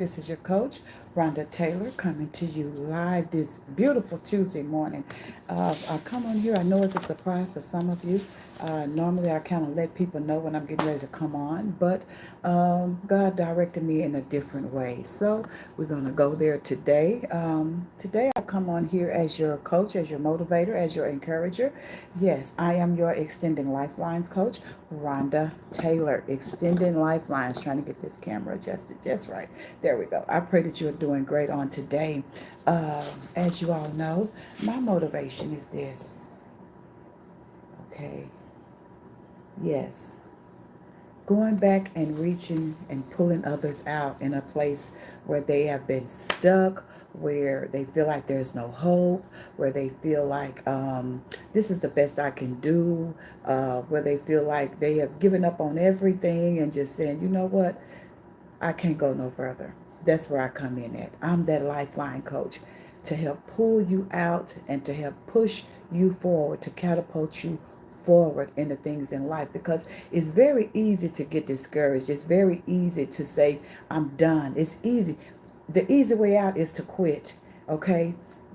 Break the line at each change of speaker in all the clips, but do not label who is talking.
This is your coach, Rhonda Taylor, coming to you live this beautiful Tuesday morning. I come on here. I know it's a surprise to some of you. Normally, I kind of let people know when I'm getting ready to come on, but God directed me in a different way. So we're going to go there today. Today, I come on here as your coach, as your motivator, as your encourager. Yes, I am your Extending Lifelines coach, Rhonda Taylor. Extending Lifelines, trying to get this camera adjusted just right. There we go. I pray that you are doing great on today. As you all know, my motivation is this. Okay. Yes. Going back and reaching and pulling others out in a place where they have been stuck, where they feel like there's no hope, where they feel like this is the best I can do, where they feel like they have given up on everything and just saying, you know what, I can't go no further. That's where I come in at. I'm that lifeline coach to help pull you out and to help push you forward, to catapult you forward into things in life, because it's very easy to get discouraged. It's very easy to say, I'm done. It's easy. The easy way out is to quit, okay?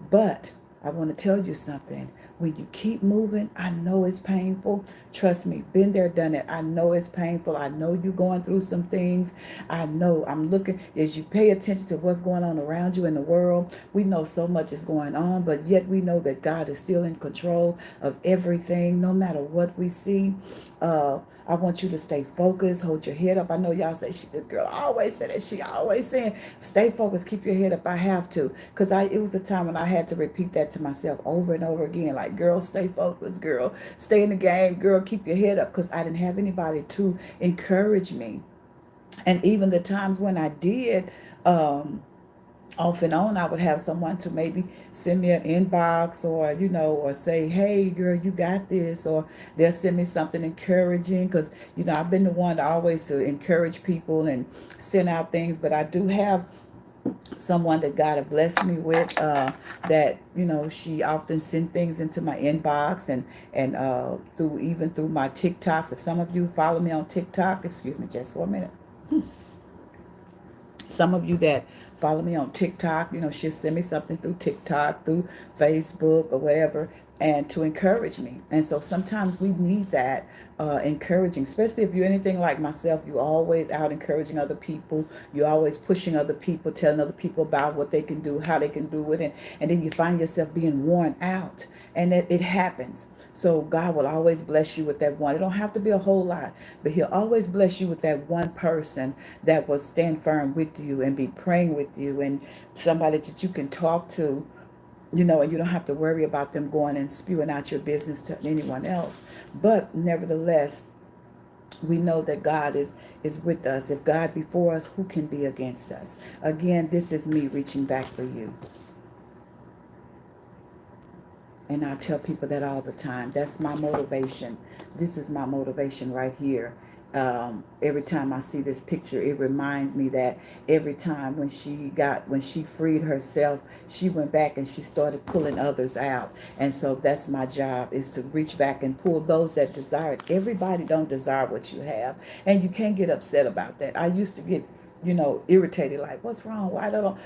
But I want to tell you something. When you keep moving, I know it's painful. Trust me, been there, done it. I know it's painful. I know you're going through some things. I know I'm looking, as you pay attention to what's going on around you in the world, we know so much is going on, but yet we know that God is still in control of everything, no matter what we see. I want you to stay focused, hold your head up. I know y'all say, this girl always said that. She always saying, stay focused, keep your head up. I have to, because it was a time when I had to repeat that to myself over and over again. Like, girl, stay focused, girl, stay in the game, girl, keep your head up, because I didn't have anybody to encourage me. And even the times when I did, off and on, I would have someone to maybe send me an inbox, or or say, hey girl, you got this, or they'll send me something encouraging, because I've been the one to always to encourage people and send out things. But I do have someone that God have blessed me with, that she often send things into my inbox, and through my TikToks. If some of you follow me on TikTok, excuse me just for a minute. Some of you that follow me on TikTok, she'll send me something through TikTok, through Facebook, or whatever, and to encourage me. And so sometimes we need that encouraging, especially if you're anything like myself. You're always out encouraging other people. You're always pushing other people, telling other people about what they can do, how they can do it. And then you find yourself being worn out. And it happens. So God will always bless you with that one. It don't have to be a whole lot, but He'll always bless you with that one person that will stand firm with you and be praying with you, and somebody that you can talk to, and you don't have to worry about them going and spewing out your business to anyone else. But nevertheless, we know that God is with us. If God be for us, who can be against us? Again, this is me reaching back for you. And I tell people that all the time. That's my motivation. This is my motivation right here. Every time I see this picture, it reminds me that every time when she freed herself, she went back and she started pulling others out. And so that's my job, is to reach back and pull those that desire it. Everybody don't desire what you have, and you can't get upset about that. I used to get irritated, like, what's wrong? Why don't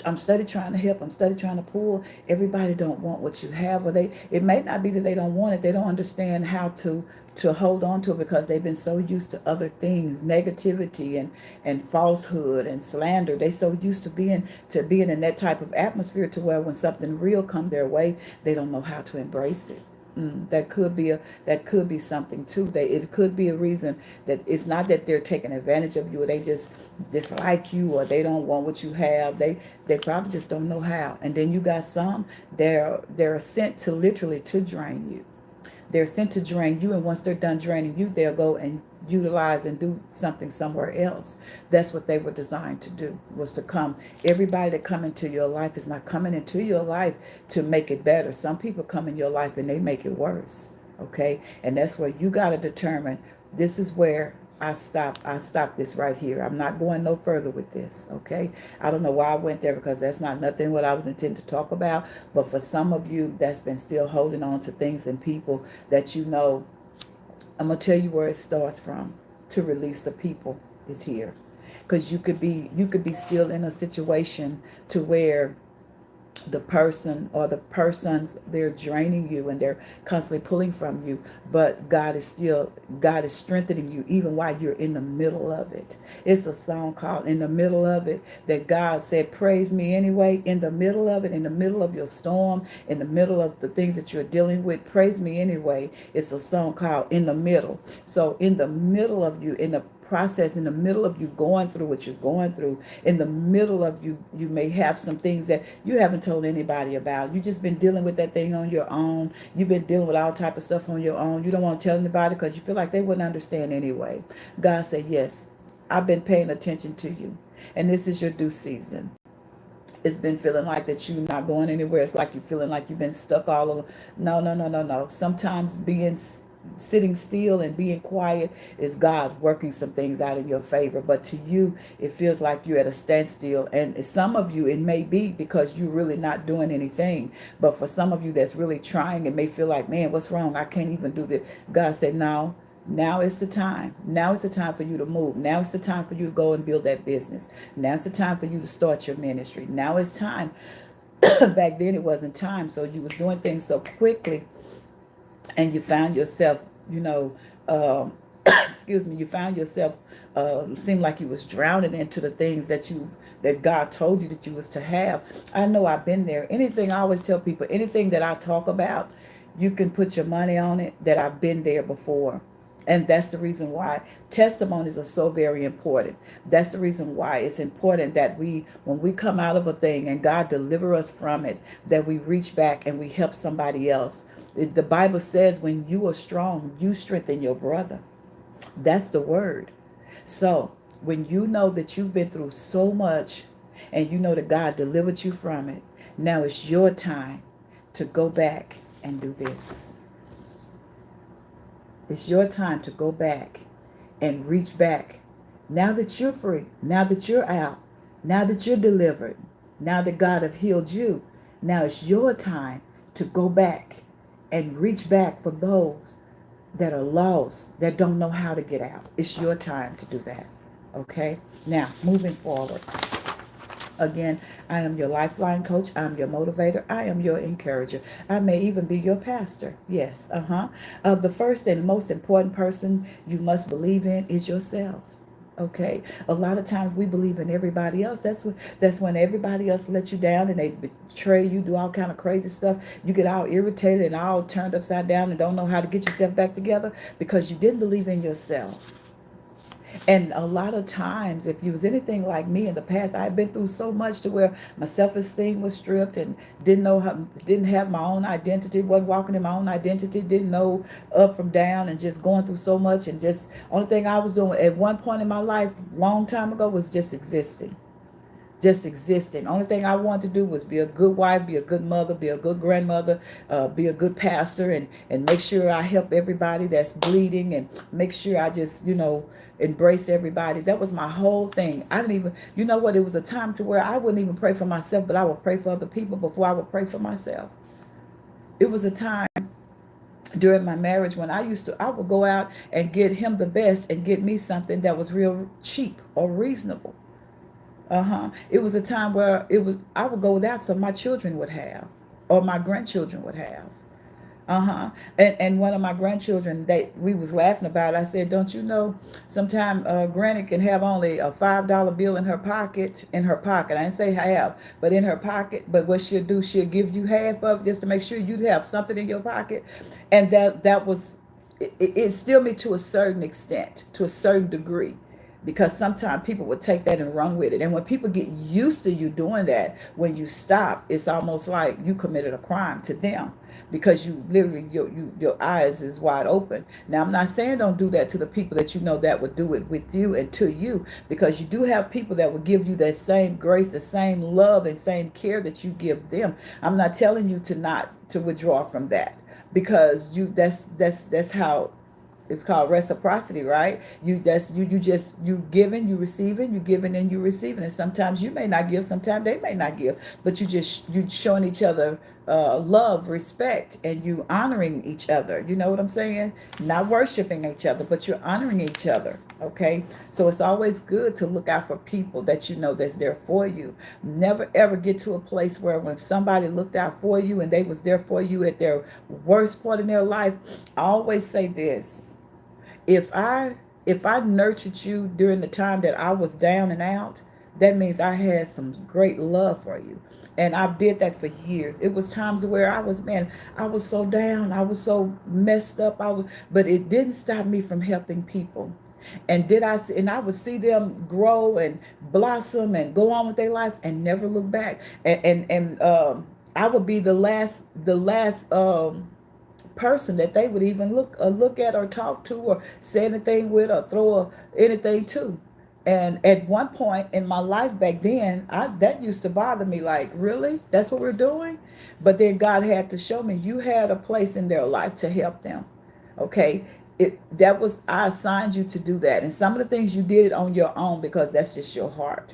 I'm steady trying to help, I'm steady trying to pull. Everybody don't want what you have, or it may not be that they don't want it, they don't understand how to hold on to it, because they've been so used to other things, negativity and falsehood and slander. They so used to being in that type of atmosphere, to where when something real come their way, they don't know how to embrace it. That could be something too. It could be a reason that it's not that they're taking advantage of you, or they just dislike you, or they don't want what you have. They probably just don't know how. And then you got some, they're sent to literally to drain you. They're sent to drain you, and once they're done draining you, they'll go and utilize and do something somewhere else. That's what they were designed to do, was to come. Everybody that come into your life is not coming into your life to make it better. Some people come in your life and they make it worse. Okay? And that's where you got to determine, this is where I stop this right here. I'm not going no further with this. Okay? I don't know why I went there, because that's not nothing what I was intended to talk about. But for some of you that's been still holding on to things and people that I'm going to tell you where it starts from. To release the people is here. because you could be still in a situation to where the person or the persons, they're draining you and they're constantly pulling from you, but God is strengthening you even while you're in the middle of it. It's a song called In the Middle of It, that God said, praise me anyway. In the middle of it, in the middle of your storm, in the middle of the things that you're dealing with, praise me anyway. It's a song called In the Middle. So in the middle of you, in the process, in the middle of you going through what you're going through, in the middle of you may have some things that you haven't told anybody about. You just been dealing with that thing on your own. You've been dealing with all type of stuff on your own. You don't want to tell anybody because you feel like they wouldn't understand anyway. God said, yes, I've been paying attention to you, and this is your due season. It's been feeling like that you're not going anywhere. It's like you're feeling like you've been stuck all over. No, no, no, no, no. Sometimes sitting still and being quiet is God working some things out in your favor. But to you, it feels like you're at a standstill. And some of you, it may be because you're really not doing anything. But for some of you that's really trying, it may feel like, man, what's wrong? I can't even do this. God said, no. Now is the time. Now is the time for you to move. Now is the time for you to go and build that business. Now is the time for you to start your ministry. Now is time. Back then it wasn't time. So you was doing things so quickly, and you found yourself, excuse me, you found yourself seemed like you was drowning into the things that God told you that you was to have. I know I've been there. Anything, I always tell people, anything that I talk about, you can put your money on it that I've been there before. And that's the reason why testimonies are so very important. That's the reason why it's important that when we come out of a thing and God deliver us from it, that we reach back and we help somebody else. The Bible says when you are strong, you strengthen your brother. That's the word. So when you know that you've been through so much and you know that God delivered you from it, now it's your time to go back and do this. It's your time to go back and reach back. Now that you're free, now that you're out, now that you're delivered, now that God have healed you, now it's your time to go back and reach back for those that are lost, that don't know how to get out. It's your time to do that. Okay? Now, moving forward. Again, I am your lifeline coach. I'm your motivator. I am your encourager. I may even be your pastor. Yes. The first and most important person you must believe in is yourself. Okay. A lot of times we believe in everybody else. That's when everybody else let you down and they betray you, do all kind of crazy stuff. You get all irritated and all turned upside down and don't know how to get yourself back together because you didn't believe in yourself. And a lot of times, if you was anything like me in the past, I've been through so much to where my self-esteem was stripped and didn't have my own identity, wasn't walking in my own identity, didn't know up from down, and just going through so much. And just only thing I was doing at one point in my life, long time ago, was just existing. Just existing. Only thing I wanted to do was be a good wife, be a good mother, be a good grandmother, be a good pastor, and make sure I help everybody that's bleeding, and make sure I just, embrace everybody. That was my whole thing. I didn't even, it was a time to where I wouldn't even pray for myself, but I would pray for other people before I would pray for myself. It was a time during my marriage when I would go out and get him the best and get me something that was real cheap or reasonable. It was a time where I would go without so my children would have, or my grandchildren would have. And one of my grandchildren, we was laughing about it. I said, don't you know, sometime Granny can have only a $5 bill in her pocket. I didn't say half, but in her pocket. But what she'll do, she'll give you half of it just to make sure you have something in your pocket. And that was, it still me to a certain extent, to a certain degree. Because sometimes people would take that and run with it. And when people get used to you doing that, when you stop, it's almost like you committed a crime to them. Because you literally, your eyes is wide open. Now, I'm not saying don't do that to the people that that would do it with you and to you. Because you do have people that will give you that same grace, the same love and same care that you give them. I'm not telling you to withdraw from that. Because that's how it's called reciprocity, right? You giving, you receiving, you giving and you receiving. And sometimes you may not give, sometimes they may not give, but you showing each other love, respect, and you honoring each other. You know what I'm saying? Not worshiping each other, but you're honoring each other. Okay, so it's always good to look out for people that you know that's there for you. Never ever get to a place where when somebody looked out for you and they was there for you at their worst point in their life. I always say this: if I nurtured you during the time that I was down and out, that means I had some great love for you. And I did that for years. It was times where I was so down, I was so messed up, but it didn't stop me from helping people. And I would see them grow and blossom and go on with their life and never look back. And I would be the last person that they would even look at or talk to or say anything with or anything to. And at one point in my life back then, that used to bother me. Like, really? That's what we're doing? But then God had to show me you had a place in their life to help them. Okay. I assigned you to do that. And some of the things you did it on your own because that's just your heart.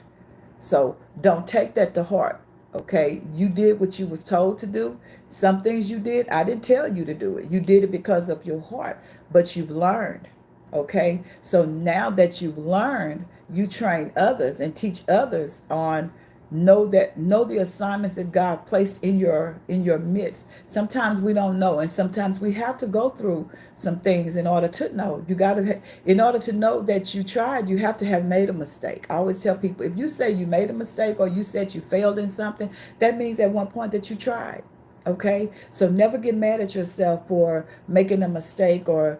So don't take that to heart. Okay, you did what you was told to do. Some things you did, I didn't tell you to do it. You did it because of your heart, but you've learned. Okay, so now that you've learned, you train others and teach others on know the assignments that God placed in your midst. Sometimes we don't know, and sometimes we have to go through some things in order to know. In order to know that you tried, you have to have made a mistake. I always tell people, if you say you made a mistake or you said you failed in something, that means at one point that you tried. Okay, so never get mad at yourself for making a mistake or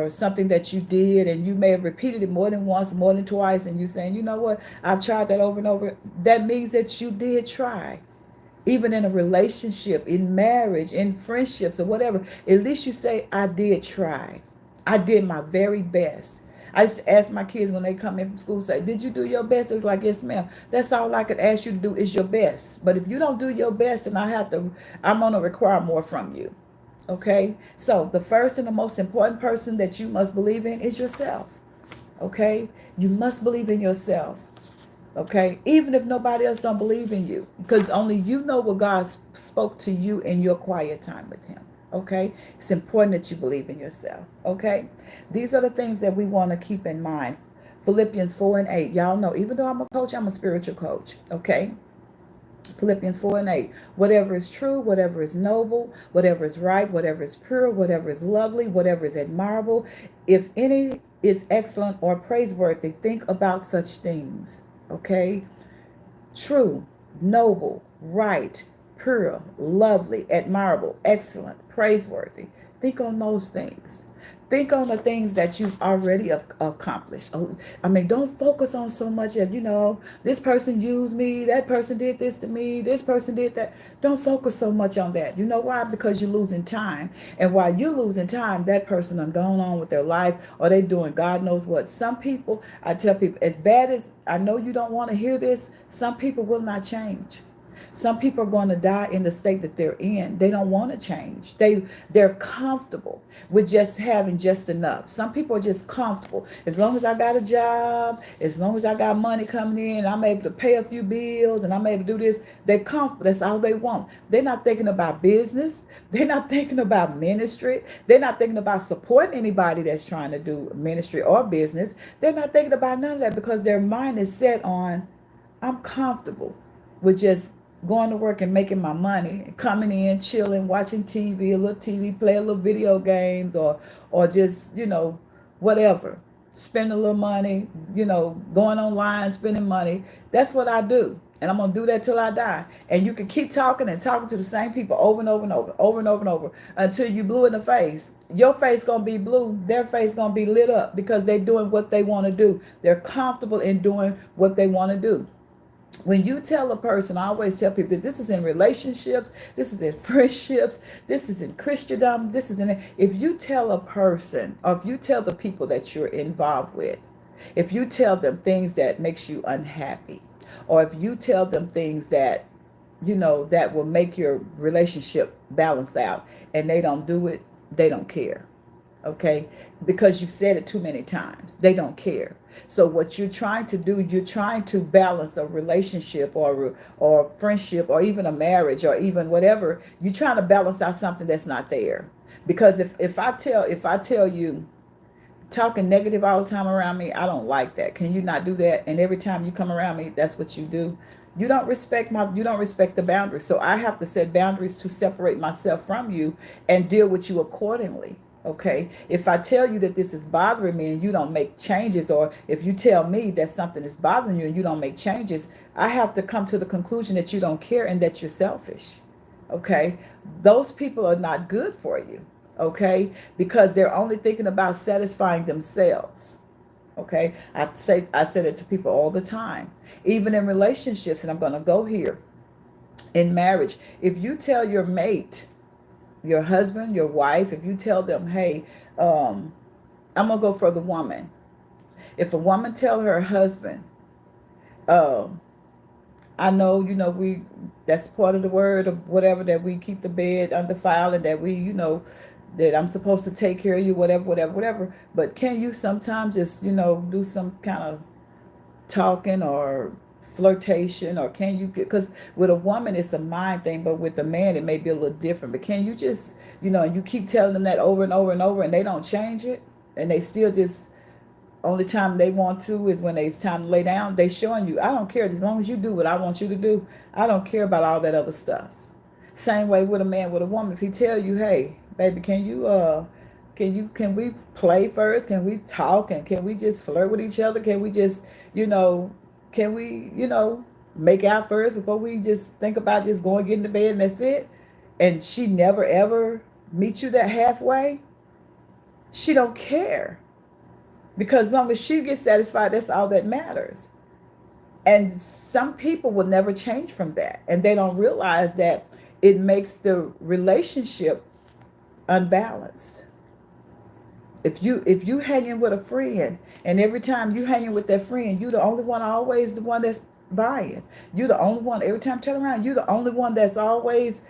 something that you did, and you may have repeated it more than once, more than twice, and you saying, you know what, I've tried that over and over. That means that you did try. Even in a relationship, in marriage, in friendships, or whatever, at least you say, I did try. I did my very best. I used to ask my kids when they come in from school, say, did you do your best? It's like, yes, ma'am. That's all I could ask you to do is your best. But if you don't do your best, and I'm going to require more from you. Okay? So the first and the most important person that you must believe in is yourself. Okay? You must believe in yourself. Okay, even if nobody else don't believe in you, because only you know what God spoke to you in your quiet time with him. Okay, it's important that you believe in yourself. Okay, these are the things that we want to keep in mind. Philippians 4:8, y'all know, even though I'm a coach, I'm a spiritual coach. Okay, Philippians 4:8, whatever is true, whatever is noble, whatever is right, whatever is pure, whatever is lovely, whatever is admirable, if any is excellent or praiseworthy, think about such things. Okay, true, noble, right, pure, lovely, admirable, excellent, praiseworthy. Think on those things. Think on the things that you've already accomplished. I mean, don't focus on so much as, this person used me, that person did this to me, this person did that. Don't focus so much on that. You know why? Because you're losing time. And while you're losing time, that person done gone on with their life, or they doing God knows what. Some people, I tell people, as bad as I know you don't want to hear this, some people will not change. Some people are going to die in the state that they're in. They don't want to change. They're comfortable with just having just enough. Some people are just comfortable. As long as I got a job, as long as I got money coming in, I'm able to pay a few bills and I'm able to do this. They're comfortable. That's all they want. They're not thinking about business. They're not thinking about ministry. They're not thinking about supporting anybody that's trying to do ministry or business. They're not thinking about none of that because their mind is set on, I'm comfortable with just going to work and making my money, coming in, chilling, watching TV, a little TV, play a little video games, or just, whatever. Spend a little money, going online, spending money. That's what I do. And I'm going to do that till I die. And you can keep talking and talking to the same people over and over and over, over and over and over, until you blue in the face. Your face going to be blue. Their face going to be lit up because they're doing what they want to do. They're comfortable in doing what they want to do. When you tell a person, I always tell people that this is in relationships, this is in friendships, this is in Christendom, if you tell a person, or if you tell the people that you're involved with, if you tell them things that makes you unhappy, or if you tell them things that, that will make your relationship balance out, and they don't do it, they don't care. Okay, because you've said it too many times. They don't care. So what you're trying to do, you're trying to balance a relationship or friendship or even a marriage or even whatever. You're trying to balance out something that's not there. Because if I tell you talking negative all the time around me, I don't like that. Can you not do that? And every time you come around me, that's what you do. You don't respect the boundaries. So I have to set boundaries to separate myself from you and deal with you accordingly. Okay. If I tell you that this is bothering me and you don't make changes, or if you tell me that something is bothering you and you don't make changes, I have to come to the conclusion that you don't care and that you're selfish. Okay. Those people are not good for you. Okay. Because they're only thinking about satisfying themselves. Okay. I said it to people all the time, even in relationships, and I'm going to go here in marriage. If you tell your mate, your husband, your wife, if you tell them, hey, I'm going to go for the woman. If a woman tell her husband, um, I know, that's part of the word or whatever, that we keep the bed undefiled, and that we, that I'm supposed to take care of you, whatever, whatever, whatever. But can you sometimes just, do some kind of talking or flirtation, or can you, because with a woman it's a mind thing, but with a man it may be a little different. But can you just, and you keep telling them that over and over and over, and they don't change it, and they still just, only time they want to is when it's time to lay down. They showing you, I don't care, as long as you do what I want you to do, I don't care about all that other stuff. Same way with a man, with a woman. If he tell you, hey, baby, can we play first? Can we talk? And can we just flirt with each other? Can we just, can we, make out first before we just think about just going, getting to bed, and that's it? And she never ever meet you that halfway. She don't care. Because as long as she gets satisfied, that's all that matters. And some people will never change from that. And they don't realize that it makes the relationship unbalanced. If you hanging with a friend, and every time you hanging with that friend, you the only one, always the one that's buying. You the only one, every time you turn around, you the only one that's always,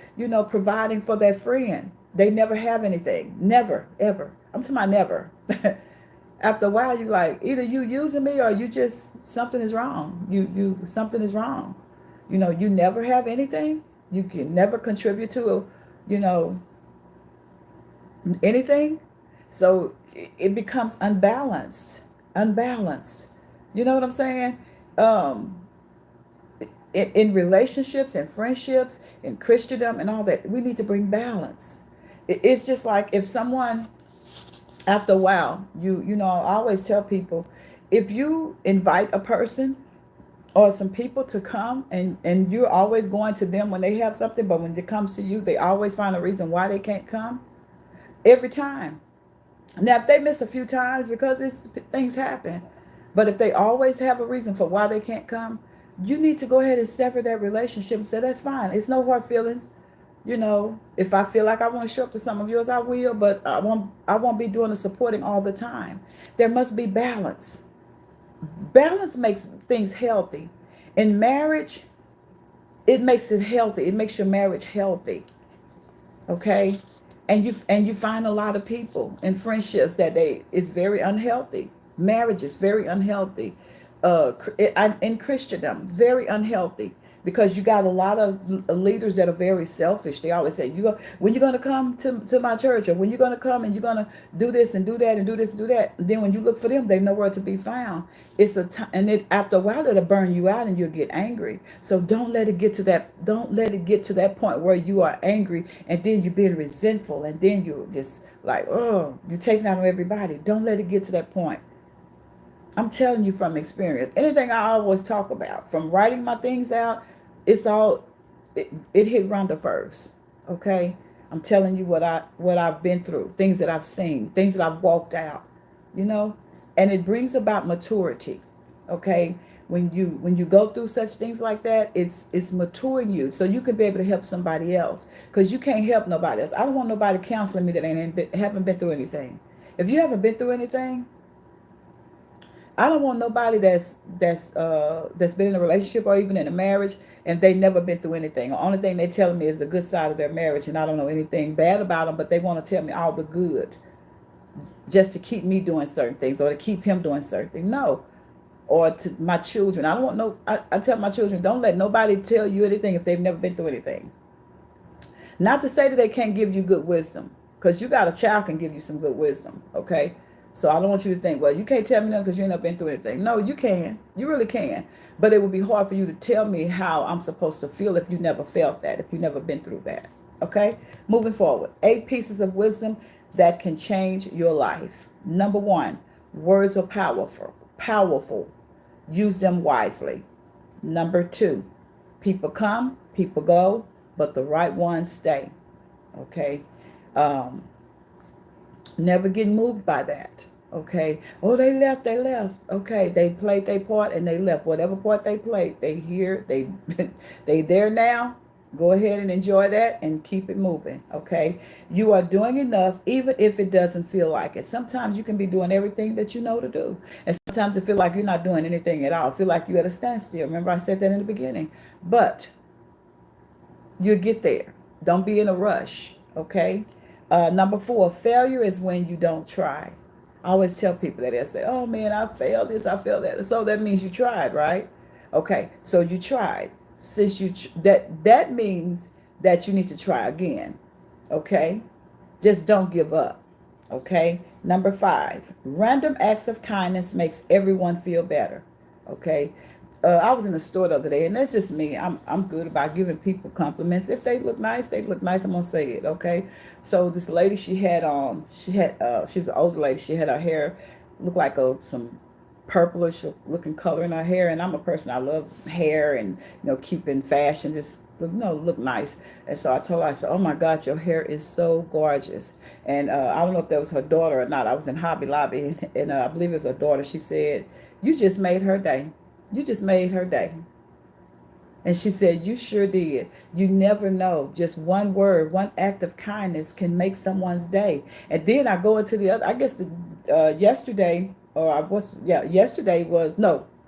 providing for that friend. They never have anything. Never, ever. I'm talking about never. After a while, you like, either you using me or you just, something is wrong. Something is wrong. You never have anything. You can never contribute to, anything. So it becomes unbalanced. You know what I'm saying? In relationships and friendships and Christendom and all that, we need to bring balance. It's just like if someone, after a while, I always tell people, if you invite a person or some people to come, and you're always going to them when they have something, but when it comes to you, they always find a reason why they can't come every time. Now, if they miss a few times, because things happen, but if they always have a reason for why they can't come, you need to go ahead and sever that relationship and say, that's fine. It's no hard feelings. If I feel like I want to show up to some of yours, I will, but I won't be doing the supporting all the time. There must be balance. Balance makes things healthy. In marriage, it makes it healthy. It makes your marriage healthy. Okay? And you find a lot of people in friendships that it's very unhealthy. Marriage is very unhealthy. In Christendom, very unhealthy, because you got a lot of leaders that are very selfish. They always say, when you're going to come to my church, or when you're going to come and you're going to do this and do that and do this and do that. And then when you look for them, they nowhere to be found. It's after a while, it'll burn you out and you'll get angry. So don't let it get to that. Don't let it get to that point where you are angry and then you're being resentful and then you're just like, oh, you're taking out on everybody. Don't let it get to that point. I'm telling you from experience. Anything I always talk about, from writing my things out, it hit Rhonda first. Okay? I'm telling you what I've been through, things that I've seen, things that I've walked out, and it brings about maturity. Okay? When you go through such things like that, it's maturing you so you can be able to help somebody else, because you can't help nobody else. I don't want nobody counseling me that haven't been through anything. If you haven't been through anything, I don't want nobody that's been in a relationship or even in a marriage and they never been through anything. The only thing they're telling me is the good side of their marriage, and I don't know anything bad about them, but they want to tell me all the good just to keep me doing certain things or to keep him doing certain things. No. Or to my children. I don't want I tell my children, don't let nobody tell you anything if they've never been through anything. Not to say that they can't give you good wisdom, because you got a child can give you some good wisdom, okay? So I don't want you to think, well, you can't tell me nothing because you ain't never been through anything. No, you can. You really can. But it would be hard for you to tell me how I'm supposed to feel if you never felt that, if you never been through that. Okay? Moving forward. 8 pieces of wisdom that can change your life. Number 1, words are powerful. Powerful. Use them wisely. Number 2, people come, people go, but the right ones stay. Okay? Never get moved by that. Okay. Oh, they left, they left. Okay. They played their part and they left. Whatever part they played, they here, they they there now. Go ahead and enjoy that and keep it moving. Okay. You are doing enough, even if it doesn't feel like it. Sometimes you can be doing everything that you know to do. And sometimes it feel like you're not doing anything at all. Feel like you're at a standstill. Remember I said that in the beginning. But you'll get there. Don't be in a rush. Okay. Number 4, failure is when you don't try. I always tell people that. They say, oh man, I failed this, I failed that. So that means you tried, right? Okay, so you tried. Since that means that you need to try again. Okay? Just don't give up. Okay? Number 5, random acts of kindness makes everyone feel better. Okay? I was in the store the other day, and that's just me. I'm good about giving people compliments. If they look nice, they look nice. I'm gonna say it, okay? So this lady, she's an older lady. She had her hair look like some purplish looking color in her hair, and I'm a person, I love hair and keeping fashion, just look nice. And so I told her, I said, oh my God, your hair is so gorgeous. And I don't know if that was her daughter or not. I was in Hobby Lobby, and I believe it was her daughter. She said, you just made her day. You just made her day. And she said, you sure did. You never know. Just one word, one act of kindness can make someone's day. And then I go into the other, I guess yesterday,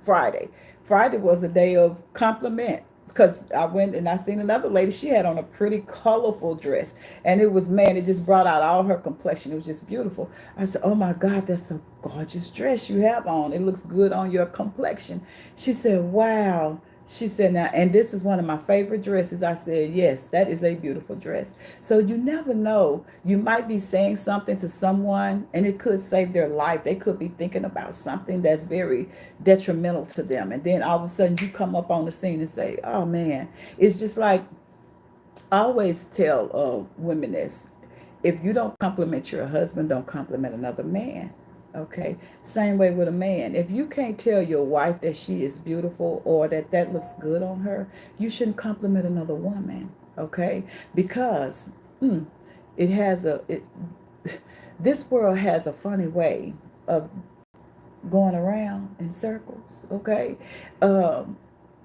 Friday. Friday was a day of compliment. Because I went and I seen another lady, she had on a pretty colorful dress. And it was, man, it just brought out all her complexion. It was just beautiful. I said, oh my God, that's a gorgeous dress you have on. It looks good on your complexion. She said, wow. She said, now, and this is one of my favorite dresses. I said, yes, that is a beautiful dress. So you never know. You might be saying something to someone and it could save their life. They could be thinking about something that's very detrimental to them. And then all of a sudden you come up on the scene and say, oh man, it's just like, I always tell women this. If you don't compliment your husband, don't compliment another man. Okay. Same way with a man. If you can't tell your wife that she is beautiful or that looks good on her, you shouldn't compliment another woman. Okay. Because this world has a funny way of going around in circles. Okay.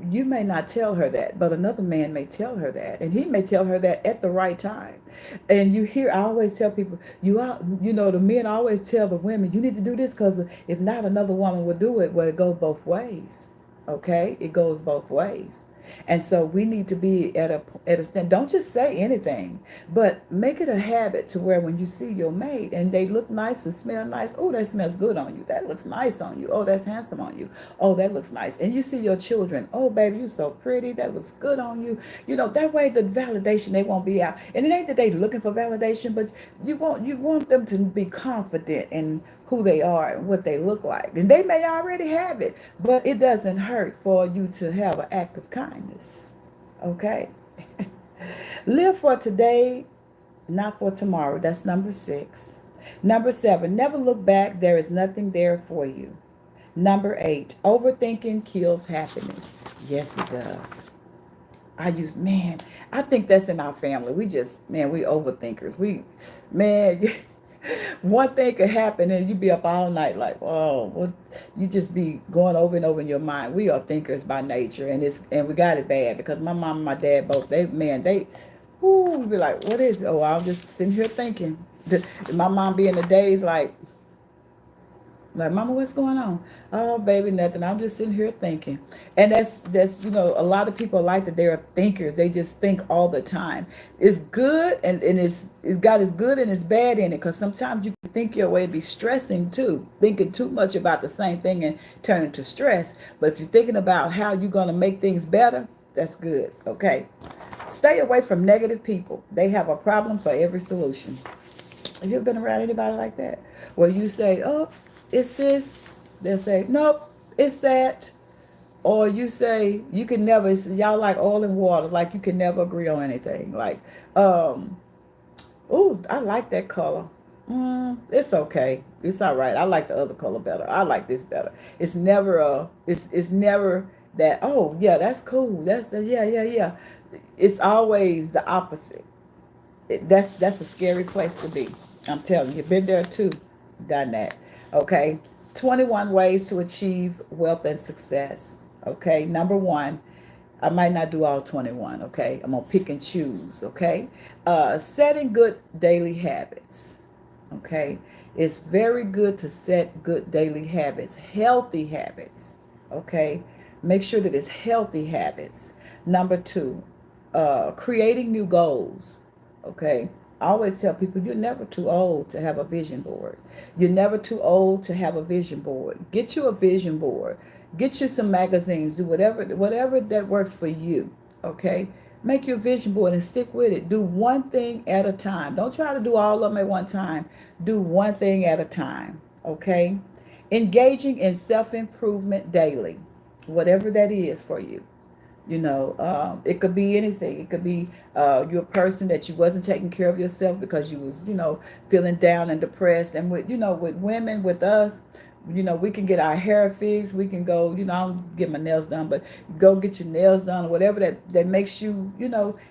You may not tell her that, but another man may tell her that, and he may tell her that at the right time. And I always tell people, the men always tell the women, you need to do this because if not, another woman will do it. Well, it goes both ways. Okay, it goes both ways. And so we need to be at a stand. Don't just say anything, but make it a habit to where when you see your mate and they look nice and smell nice, oh, that smells good on you. That looks nice on you. Oh, that's handsome on you. Oh, that looks nice. And you see your children, oh, baby, you so pretty. That looks good on you. That way the validation, they won't be out. And it ain't that they looking for validation, but you want them to be confident in who they are and what they look like. And they may already have it, but it doesn't hurt for you to have an act of kindness. Okay? Live for today, not for tomorrow. That's number 6. Number 7, never look back. There is nothing there for you. Number 8, overthinking kills happiness. Yes, it does. I think that's in our family. We overthinkers. One thing could happen and you be up all night like, oh, you just be going over and over in your mind. We are thinkers by nature, and we got it bad because my mom and my dad both, we be like, what is it? Oh, I'm just sitting here thinking. My mom be in the days like, Mama, what's going on? Oh, baby, nothing. I'm just sitting here thinking. And that's a lot of people like that. They are thinkers. They just think all the time. It's good and it's got its good and its bad in it, because sometimes you can think your way, be stressing too, thinking too much about the same thing and turning to stress. But if you're thinking about how you're going to make things better, that's good. Okay. Stay away from negative people. They have a problem for every solution. Have you ever been around anybody like that? Where you say, oh, it's this. They'll say, nope, it's that. Or you say, you can never, y'all like oil and water, like you can never agree on anything. Like, um, oh, I like that color. It's okay. It's all right. I like the other color better. I like this better. It's never that, oh, yeah, that's cool. Yeah, yeah, yeah. It's always the opposite. That's a scary place to be. I'm telling you, been there too, done that. Okay, 21 ways to achieve wealth and success. Okay, number one, I might not do all 21. Okay, I'm gonna pick and choose. Okay, setting good daily habits. Okay, it's very good to set good daily habits, healthy habits. Okay, make sure that it's healthy habits. Number two, creating new goals. Okay, I always tell people you're never too old to have a vision board. You're never too old to have a vision board. Get you a vision board. Get you some magazines. Do whatever that works for you. Okay, make your vision board and stick with it. Do one thing at a time. Don't try to do all of them at one time. Do one thing at a time. Okay, engaging in self-improvement daily, whatever that is for you. It could be anything. It could be you're a person that you wasn't taking care of yourself because you was, feeling down and depressed. And with women, with us, we can get our hair fixed. We can go, I don't get my nails done, but go get your nails done or whatever that makes you,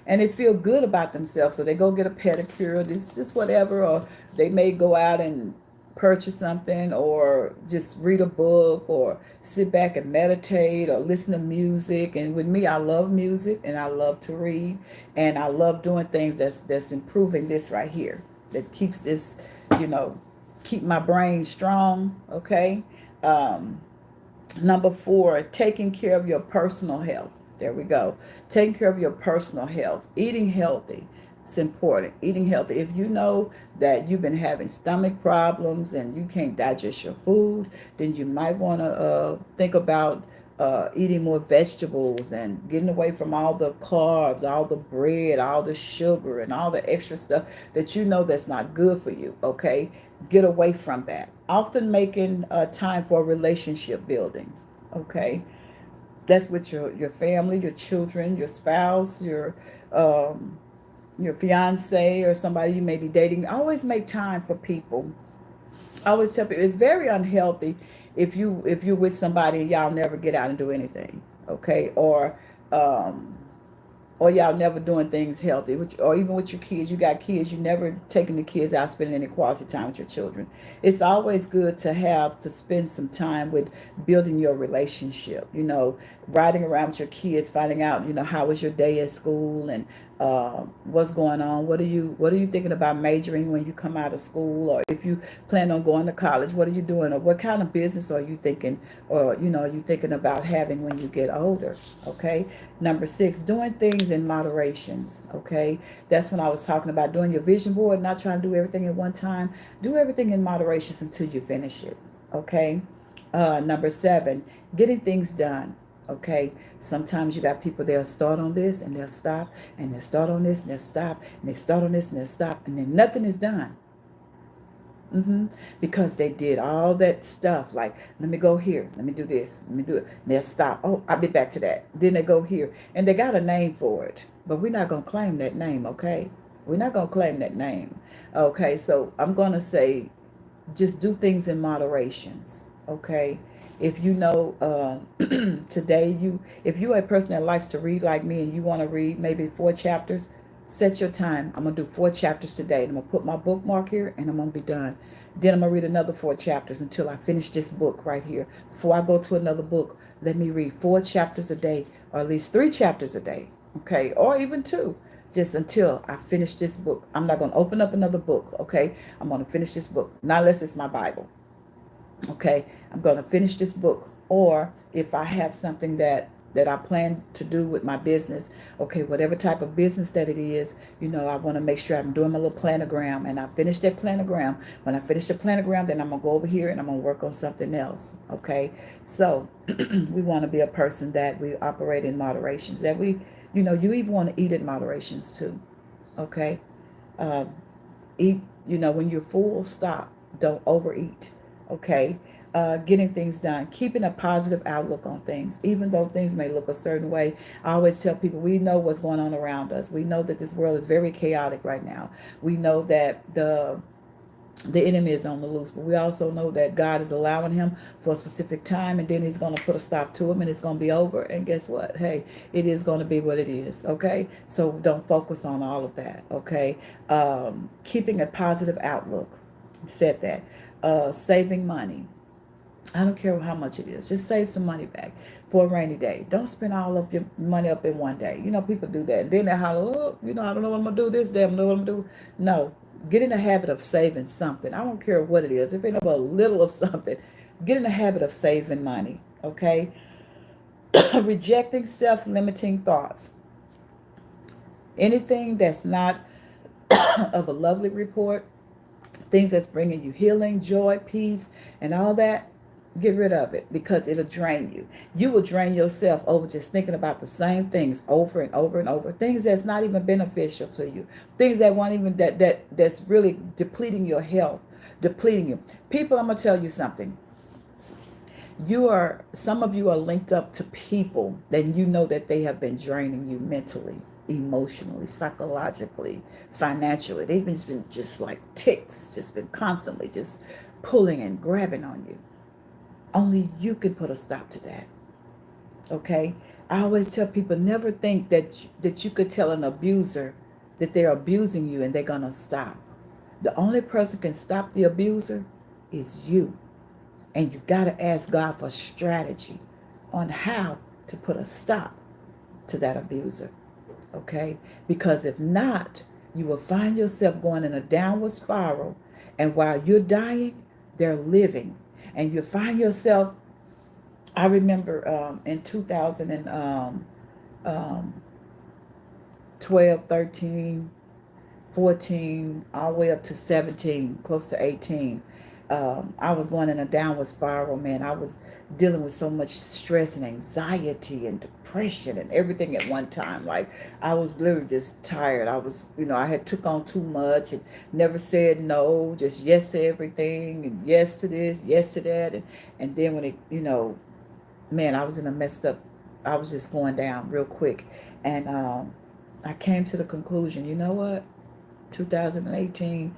and they feel good about themselves. So they go get a pedicure, this just whatever, or they may go out and purchase something or just read a book or sit back and meditate or listen to music. And with me, I love music and I love to read and I love doing things that's improving this right here, that keeps this, keep my brain strong. Okay. Number four, taking care of your personal health. There we go. Taking care of your personal health, eating healthy. It's important. Eating healthy. If you know that you've been having stomach problems and you can't digest your food, then you might want to think about eating more vegetables and getting away from all the carbs, all the bread, all the sugar, and all the extra stuff that that's not good for you. Okay, get away from that. Often making time for relationship building. Okay, that's with your family, your children, your spouse, your fiance or somebody you may be dating. Always make time for people. I always tell people it's very unhealthy if you're with somebody and y'all never get out and do anything. Okay, um, or y'all never doing things healthy, or even with your kids. You got kids, you never taking the kids out spending any quality time with your children. It's always good to spend some time with building your relationship, riding around with your kids, finding out, how was your day at school and what's going on. What are you thinking about majoring when you come out of school, or if you plan on going to college, what are you doing, or what kind of business are you thinking, or you thinking about having when you get older. Okay. Number six, doing things in moderations. Okay, that's when I was talking about doing your vision board, not trying to do everything at one time. Do everything in moderations until you finish it. Okay. Number seven, getting things done. Okay, sometimes you got people, they'll start on this and they'll stop, and they'll start on this and they'll stop, and they start on this and they'll stop, and then nothing is done. Because they did all that stuff, like, let me go here, let me do this, let me do it, and they'll stop. Oh, I'll be back to that. Then they go here, and they got a name for it, but we're not going to claim that name. Okay, we're not going to claim that name. Okay, so I'm going to say just do things in moderations. Okay, if today if you're a person that likes to read like me and you want to read maybe 4 chapters, set your time. I'm gonna do 4 chapters today, and I'm gonna put my bookmark here, and I'm gonna be done. Then I'm gonna read another 4 chapters until I finish this book right here. Before I go to another book, let me read 4 chapters a day, or at least 3 chapters a day. Okay, or even two, just until I finish this book. I'm not gonna open up another book. Okay, I'm gonna finish this book, not unless it's my Bible. Okay, I'm going to finish this book. Or if I have something that I plan to do with my business, okay, whatever type of business that it is, I want to make sure I'm doing my little planogram, and I finish that planogram. When I finish the planogram, then I'm going to go over here and I'm going to work on something else. Okay, so we want to be a person that we operate in moderations, you even want to eat in moderations too. Okay, Eat, when you're full, stop. Don't overeat. Okay. Getting things done, keeping a positive outlook on things, even though things may look a certain way. I always tell people we know what's going on around us. We know that this world is very chaotic right now. We know that the enemy is on the loose, but we also know that God is allowing him for a specific time, and then he's going to put a stop to him, and it's going to be over. And guess what? Hey, it is going to be what it is. Okay. So don't focus on all of that. Okay. Keeping a positive outlook. Said that. Saving money. I don't care how much it is. Just save some money back for a rainy day. Don't spend all of your money up in one day. People do that. And then they holler, oh, I don't know what I'm going to do this day. I don't know what I'm going to do. No, get in the habit of saving something. I don't care what it is. If it's a little of something, get in the habit of saving money. Okay? Rejecting self-limiting thoughts. Anything that's not of a lovely report, things that's bringing you healing, joy, peace, and all that, get rid of it, because it'll drain you. You will drain yourself over just thinking about the same things over and over and over. Things that's not even beneficial to you. Things that won't even that's really depleting your health, depleting you. People, I'm gonna tell you something. Some of you are linked up to people that that they have been draining you mentally, emotionally, psychologically, financially. They've been just like ticks, just been constantly just pulling and grabbing on you. Only you can put a stop to that. Okay? I always tell people, never think that you could tell an abuser that they're abusing you and they're going to stop. The only person can stop the abuser is you. And you got to ask God for strategy on how to put a stop to that abuser. Okay? Because if not, you will find yourself going in a downward spiral. And while you're dying, they're living. And you find yourself, I remember in 2012, 13, 14, all the way up to 17, close to 18. I was going in a downward spiral, man. I was dealing with so much stress and anxiety and depression and everything at one time. Like, I was literally just tired. I was, I had took on too much and never said no, just yes to everything and yes to this, yes to that. And then when it, man, I was in a messed up, I was just going down real quick. And I came to the conclusion, you know what? 2018,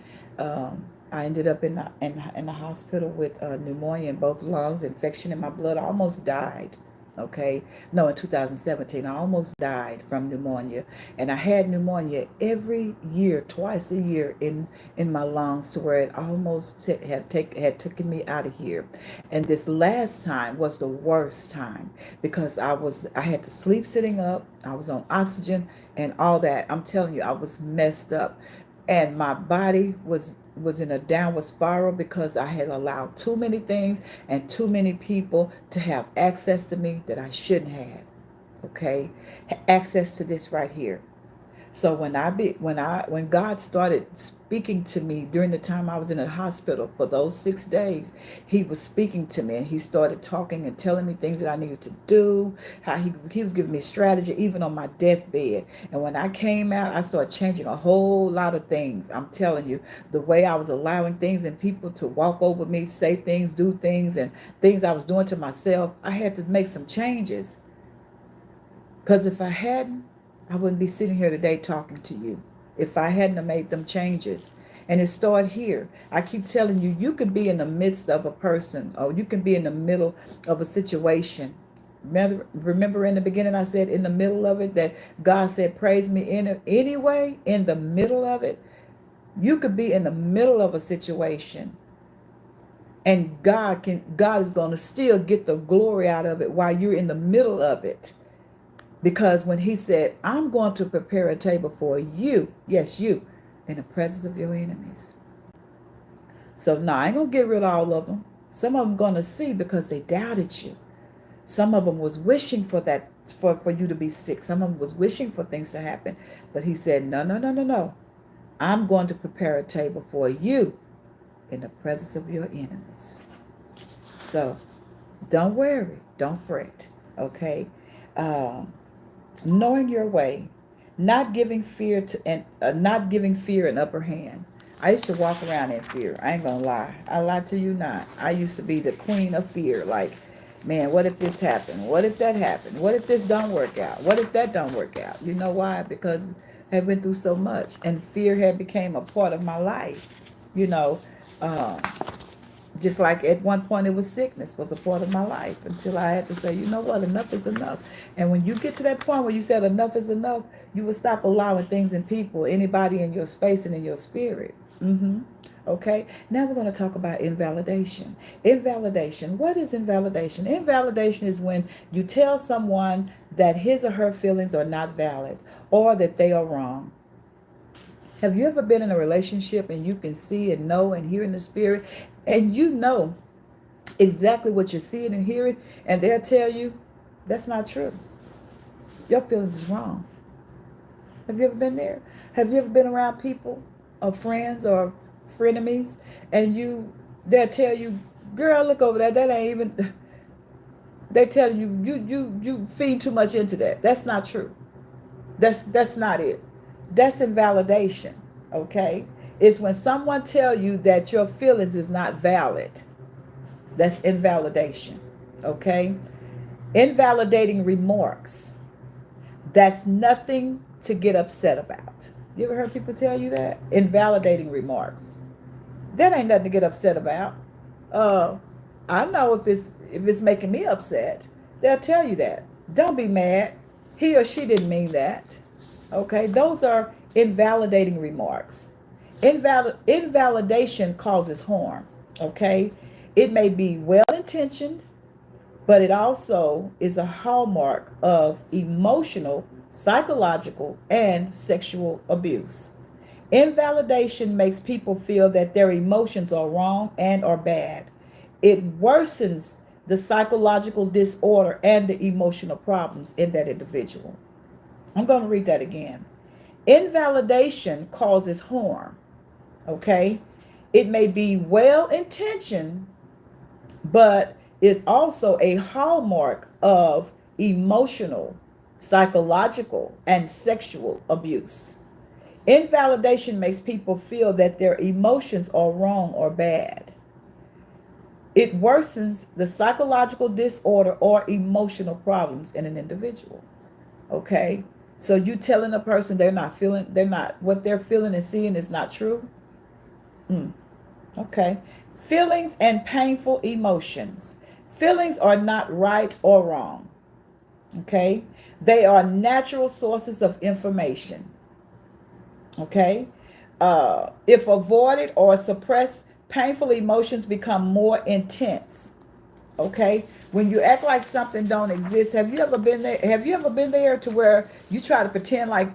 I ended up in the hospital with pneumonia in both lungs, infection in my blood. I almost died. Okay, no, in 2017, I almost died from pneumonia, and I had pneumonia every year, twice a year in my lungs, to where it almost had taken me out of here. And this last time was the worst time, because I had to sleep sitting up. I was on oxygen and all that. I'm telling you, I was messed up, and my body was in a downward spiral because I had allowed too many things and too many people to have access to me that I shouldn't have. Okay, access to this right here. So when God started speaking to me during the time I was in the hospital for those 6 days, he was speaking to me, and he started talking and telling me things that I needed to do, how he was giving me strategy even on my deathbed. And when I came out, I started changing a whole lot of things. I'm telling you, the way I was allowing things and people to walk over me, say things, do things, and things I was doing to myself, I had to make some changes. Because if I hadn't, I wouldn't be sitting here today talking to you. If I hadn't have made them changes. And it started here. I keep telling you, you could be in the midst of a person, or you can be in the middle of a situation. Remember in the beginning I said in the middle of it that God said, praise me in it anyway, in the middle of it. You could be in the middle of a situation, and God is going to still get the glory out of it while you're in the middle of it. Because when he said, I'm going to prepare a table for you, yes, you, in the presence of your enemies. So now I ain't going to get rid of all of them. Some of them going to see because they doubted you. Some of them was wishing for that, for you to be sick. Some of them was wishing for things to happen. But he said, no, no, no, no, no. I'm going to prepare a table for you in the presence of your enemies. So don't worry. Don't fret. Okay? Knowing your way, not giving fear an upper hand. I used to walk around in fear. I ain't gonna lie. I lie to you not. I used to be the queen of fear. Like, man, what if this happened? What if that happened? What if this don't work out? What if that don't work out? You know why? Because I had been through so much, and fear had became a part of my life. You know, um, just like at one point it was sickness was a part of my life until I had to say, you know what, enough is enough. And when you get to that point where you said enough is enough, you will stop allowing things and people, anybody in your space and in your spirit. Okay, now we're going to talk about invalidation. Invalidation. What is invalidation? Invalidation is when you tell someone that his or her feelings are not valid or that they are wrong. Have you ever been in a relationship and you can see and know and hear in the spirit, and you know exactly what you're seeing and hearing, and they'll tell you that's not true? Your feelings is wrong. Have you ever been there? Have you ever been around people or friends or frenemies, and they'll tell you, girl, look over there, that ain't even, they tell you you feed too much into that. That's not true. That's not it. That's invalidation. Okay? It's when someone tell you that your feelings is not valid. That's invalidation. Okay? Invalidating remarks. That's nothing to get upset about. You ever heard people tell you that? Invalidating remarks. That ain't nothing to get upset about. I know if it's making me upset, they'll tell you that. Don't be mad. He or she didn't mean that. Okay, those are invalidating remarks. Invalidation causes harm. Okay, it may be well intentioned, but it also is a hallmark of emotional, psychological, and sexual abuse. Invalidation makes people feel that their emotions are wrong and are bad. It worsens the psychological disorder and the emotional problems in that individual. I'm going to read that again. Invalidation causes harm. Okay? It may be well intentioned, but is also a hallmark of emotional, psychological, and sexual abuse. Invalidation makes people feel that their emotions are wrong or bad. It worsens the psychological disorder or emotional problems in an individual. Okay? So you telling a person what they're feeling and seeing is not true? Okay. Feelings and painful emotions. Feelings are not right or wrong. Okay? They are natural sources of information. Okay? If avoided or suppressed, painful emotions become more intense. Okay? When you act like something don't exist, have you ever been there? Have you ever been there to where you try to pretend like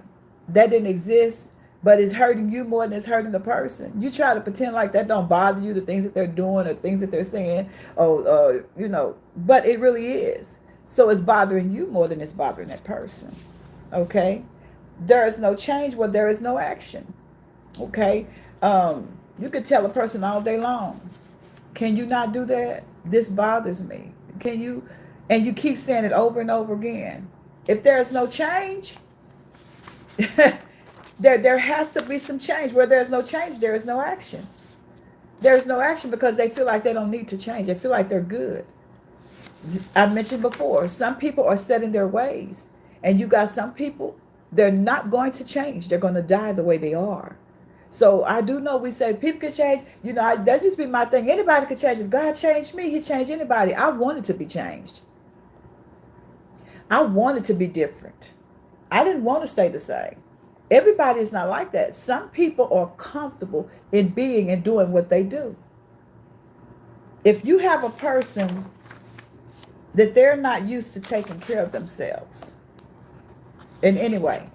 that didn't exist, but it's hurting you more than it's hurting the person? You try to pretend like that don't bother you, the things that they're doing or things that they're saying, but it really is. So it's bothering you more than it's bothering that person. Okay? There is no change where there is no action. Okay? You could tell a person all day long, can you not do that? This bothers me. Can you? And you keep saying it over and over again. If there is no change, there has to be some change. Where there's no change, there is no action. There is no action because they feel like they don't need to change. They feel like they're good. I mentioned before, some people are set in their ways. And you got some people, they're not going to change. They're going to die the way they are. So I do know we say people can change. That just be my thing. Anybody can change. If God changed me, He changed anybody. I wanted to be changed. I wanted to be different. I didn't want to stay the same. Everybody is not like that. Some people are comfortable in being and doing what they do. If you have a person that they're not used to taking care of themselves in any way,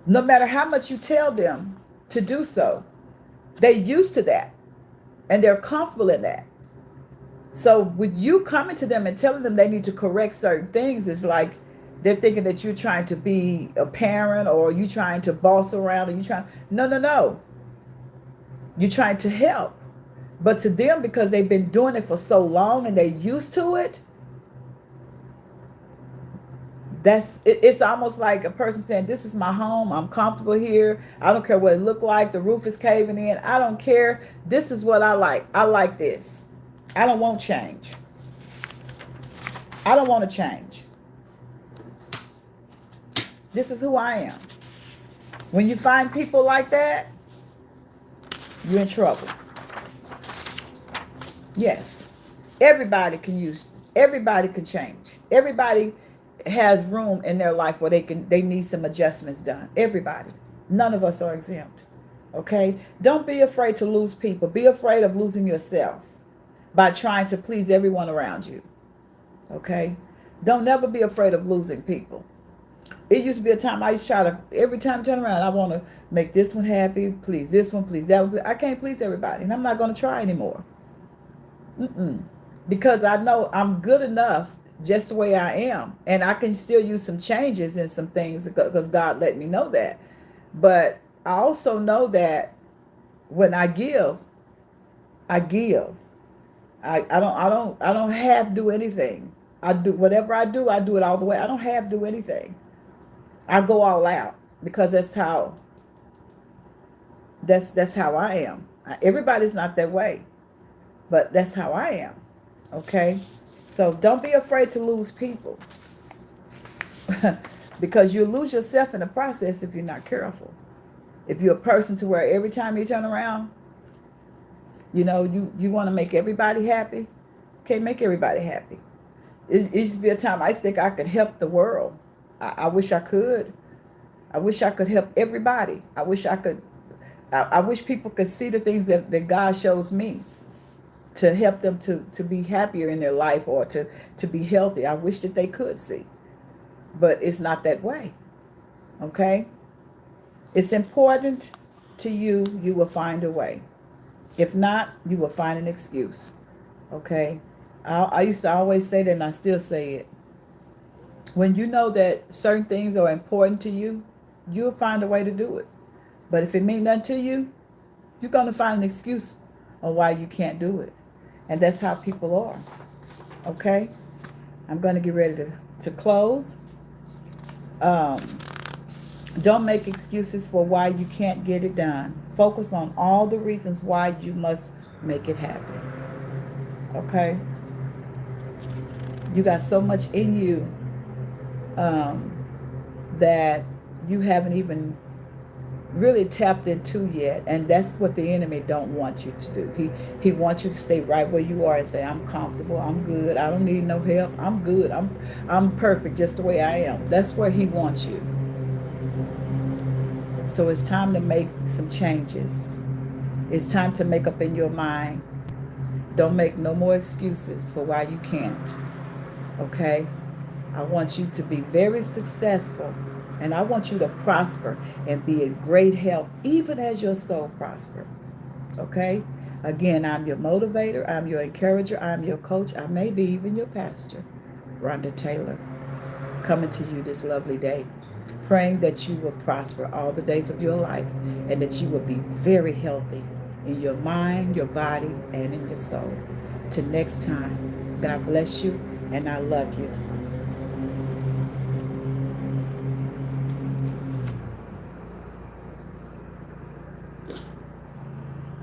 no matter how much you tell them to do so, they're used to that and they're comfortable in that. So with you coming to them and telling them they need to correct certain things, it's like they're thinking that you're trying to be a parent or you're trying to boss around or no. You're trying to help. But to them, because they've been doing it for so long and they're used to it, It's almost like a person saying, this is my home, I'm comfortable here, I don't care what it look like, the roof is caving in, I don't care, this is what I like this, I don't want change, I don't want to change, this is who I am. When you find people like that, you're in trouble. Yes, everybody can everybody can change, everybody has room in their life where they need some adjustments done. Everybody. None of us are exempt. Okay? Don't be afraid to lose people. Be afraid of losing yourself by trying to please everyone around you. Okay? Don't never be afraid of losing people. It used to be a time I used to try to, every time I turn around, I want to make this one happy, please this one, please that one. I can't please everybody, and I'm not going to try anymore. Because I know I'm good enough just the way I am, and I can still use some changes in some things because God let me know that. But I also know that when I give, I give. I don't have to do anything. I do whatever I do it all the way. I don't have to do anything. I go all out because that's how I am. Everybody's not that way, but that's how I am. Okay? So don't be afraid to lose people because you'll lose yourself in the process if you're not careful. If you're a person to where every time you turn around, you want to make everybody happy, can't make everybody happy. It used to be a time I used to think I could help the world. I wish I could. I wish I could help everybody. I wish I could. I wish people could see the things that God shows me, to help them to be happier in their life or to be healthy. I wish that they could see. But it's not that way. Okay? It's important to you. You will find a way. If not, you will find an excuse. Okay? I used to always say that, and I still say it. When you know that certain things are important to you, you'll find a way to do it. But if it means nothing to you, you're going to find an excuse on why you can't do it. And that's how people are. Okay? I'm going to get ready to close. Don't make excuses for why you can't get it done. Focus on all the reasons why you must make it happen. Okay? You got so much in you that you haven't even really tapped into yet, and that's what the enemy don't want you to do. He wants you to stay right where you are and say, I'm comfortable, I'm good, I don't need no help, I'm good, I'm perfect just the way I am. That's where he wants you. So it's time to make some changes. It's time to make up in your mind. Don't make no more excuses for why you can't. Okay? I want you to be very successful. And I want you to prosper and be in great health, even as your soul prosper. Okay? Again, I'm your motivator. I'm your encourager. I'm your coach. I may be even your pastor, Rhonda Taylor, coming to you this lovely day, praying that you will prosper all the days of your life and that you will be very healthy in your mind, your body, and in your soul. Till next time, God bless you, and I love you.